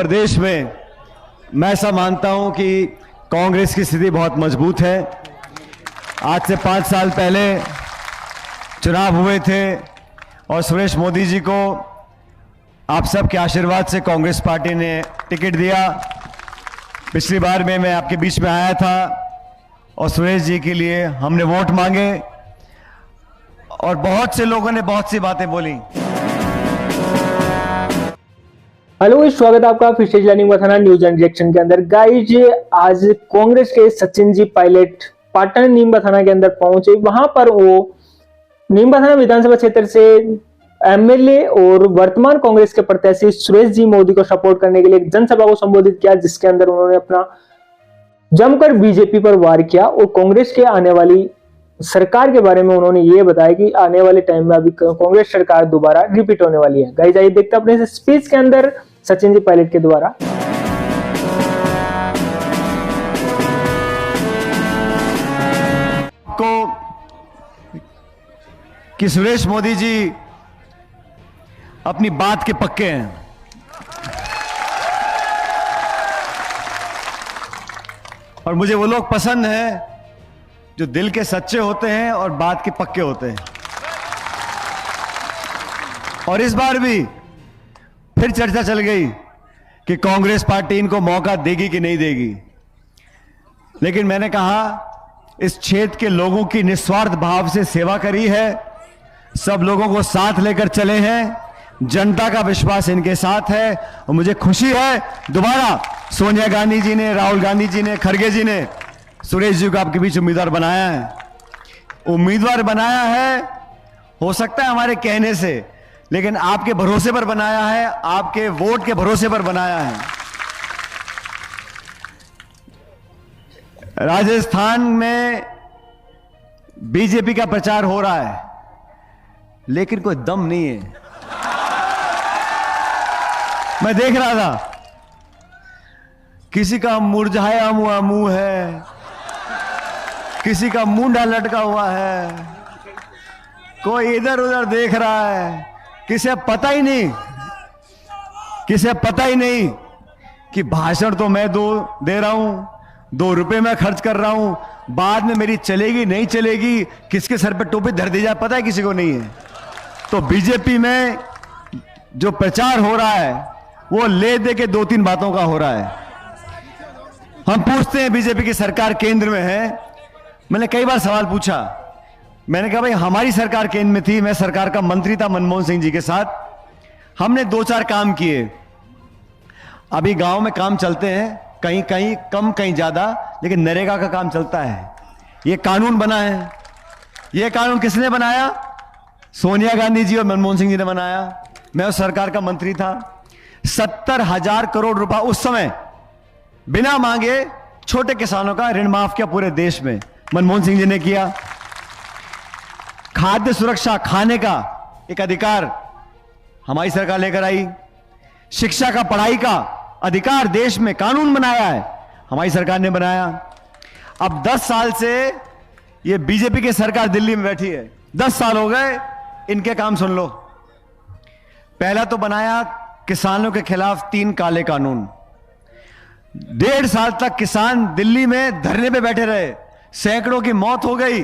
प्रदेश में मैं ऐसा मानता हूं कि कांग्रेस की स्थिति बहुत मजबूत है। आज से 5 साल पहले चुनाव हुए थे और सुरेश मोदी जी को आप सबके आशीर्वाद से कांग्रेस पार्टी ने टिकट दिया। पिछली बार में मैं आपके बीच में आया था और सुरेश जी के लिए हमने वोट मांगे और बहुत से लोगों ने बहुत सी बातें बोली। हेलो, स्वागत है आपका फिर से नीम थाना न्यूज एंड रिएक्शन के अंदर। गाइज, आज कांग्रेस के सचिन जी पायलट पाटन नीम थाना के अंदर पहुंचे। वहां पर वो नीम थाना विधानसभा क्षेत्र से एमएलए और वर्तमान कांग्रेस के प्रत्याशी सुरेश जी मोदी को सपोर्ट करने के लिए एक जनसभा को संबोधित किया, जिसके अंदर उन्होंने अपना जमकर बीजेपी पर वार किया और कांग्रेस के आने वाली सरकार के बारे में उन्होंने ये बताया कि आने वाले टाइम में अभी कांग्रेस सरकार दोबारा रिपीट होने वाली है। गाइस, आइए देखते हैं अपने इस स्पीच के अंदर सचिन जी पायलट के द्वारा। को कि सुरेश मोदी जी अपनी बात के पक्के हैं और मुझे वो लोग पसंद हैं जो दिल के सच्चे होते हैं और बात के पक्के होते हैं। और इस बार भी फिर चर्चा चल गई कि कांग्रेस पार्टी इनको मौका देगी कि नहीं देगी, लेकिन मैंने कहा इस क्षेत्र के लोगों की निस्वार्थ भाव से सेवा करी है, सब लोगों को साथ लेकर चले हैं, जनता का विश्वास इनके साथ है और मुझे खुशी है दोबारा सोनिया गांधी जी ने, राहुल गांधी जी ने, खड़गे जी ने सुरेश जी को आपके बीच उम्मीदवार बनाया है। उम्मीदवार बनाया है, हो सकता है हमारे कहने से, लेकिन आपके भरोसे पर बनाया है, आपके वोट के भरोसे पर बनाया है। राजस्थान में बीजेपी का प्रचार हो रहा है, लेकिन कोई दम नहीं है। मैं देख रहा था किसी का मुरझाया हुआ मुंह है, किसी का मुंडा लटका हुआ है, कोई इधर उधर देख रहा है, किसे पता ही नहीं कि भाषण तो मैं दे रहा हूं, 2 रुपए मैं खर्च कर रहा हूं, बाद में मेरी चलेगी नहीं चलेगी, किसके सर पे टोपी धर दी जाए पता है किसी को नहीं है। तो बीजेपी में जो प्रचार हो रहा है वो ले दे के 2-3 बातों का हो रहा है। हम पूछते हैं बीजेपी की सरकार केंद्र में है, मैंने कई बार सवाल पूछा, मैंने कहा भाई हमारी सरकार केंद्र में थी, मैं सरकार का मंत्री था मनमोहन सिंह जी के साथ, हमने 2-4 काम किए। अभी गांव में काम चलते हैं, कहीं कहीं कम कहीं ज्यादा, लेकिन नरेगा का काम चलता है। यह कानून बना है, यह कानून किसने बनाया? सोनिया गांधी जी और मनमोहन सिंह जी ने बनाया। मैं उस सरकार का मंत्री था। 70,000 करोड़ रुपया उस समय बिना मांगे छोटे किसानों का ऋण माफ किया पूरे देश में, मनमोहन सिंह जी ने किया। खाद्य सुरक्षा, खाने का एक अधिकार हमारी सरकार लेकर आई। शिक्षा का, पढ़ाई का अधिकार देश में कानून बनाया है, हमारी सरकार ने बनाया। अब 10 साल से ये बीजेपी की सरकार दिल्ली में बैठी है, 10 साल हो गए, इनके काम सुन लो। पहला तो बनाया किसानों के खिलाफ 3 काले कानून। 1.5 साल तक किसान दिल्ली में धरने पे बैठे रहे, सैकड़ों की मौत हो गई,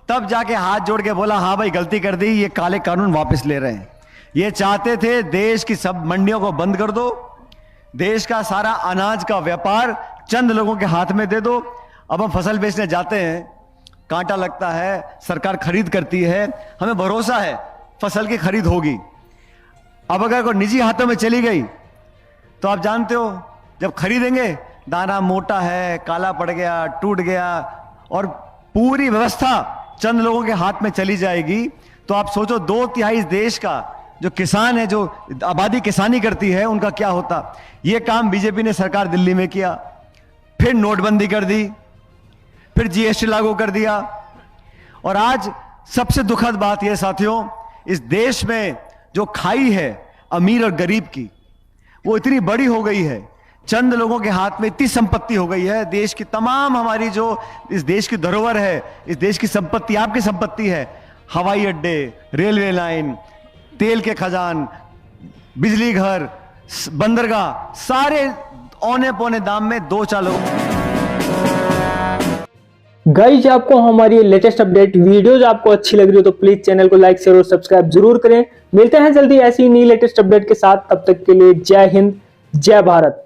तब जाके हाथ जोड़ के बोला हाँ भाई गलती कर दी, ये काले कानून वापस ले रहे हैं। ये चाहते थे देश की सब मंडियों को बंद कर दो, देश का सारा अनाज का व्यापार चंद लोगों के हाथ में दे दो। अब हम फसल बेचने जाते हैं, कांटा लगता है, सरकार खरीद करती है, हमें भरोसा है फसल की खरीद होगी। अब अगर कोई निजी हाथों में चली गई तो आप जानते हो जब खरीदेंगे दाना मोटा है, काला पड़ गया, टूट गया और पूरी व्यवस्था चंद लोगों के हाथ में चली जाएगी, तो आप सोचो 2/3 देश का जो किसान है, जो आबादी किसानी करती है, उनका क्या होता। यह काम बीजेपी ने सरकार दिल्ली में किया। फिर नोटबंदी कर दी, फिर जीएसटी लागू कर दिया और आज सबसे दुखद बात यह साथियों, इस देश में जो खाई है अमीर और गरीब की, वो इतनी बड़ी हो गई है, चंद लोगों के हाथ में इतनी संपत्ति हो गई है। देश की तमाम हमारी जो इस देश की धरोहर है, इस देश की संपत्ति आपकी संपत्ति है, हवाई अड्डे, रेलवे लाइन, तेल के खजान, बिजली घर, बंदरगाह सारे औने पौने दाम में 2 चालू। गाइज आपको हमारी लेटेस्ट अपडेट वीडियोज आपको अच्छी लग रही हो तो प्लीज चैनल को लाइक शेयर और सब्सक्राइब जरूर करें। मिलते हैं जल्दी ऐसी नई लेटेस्ट अपडेट के साथ, तब तक के लिए जय हिंद जय भारत।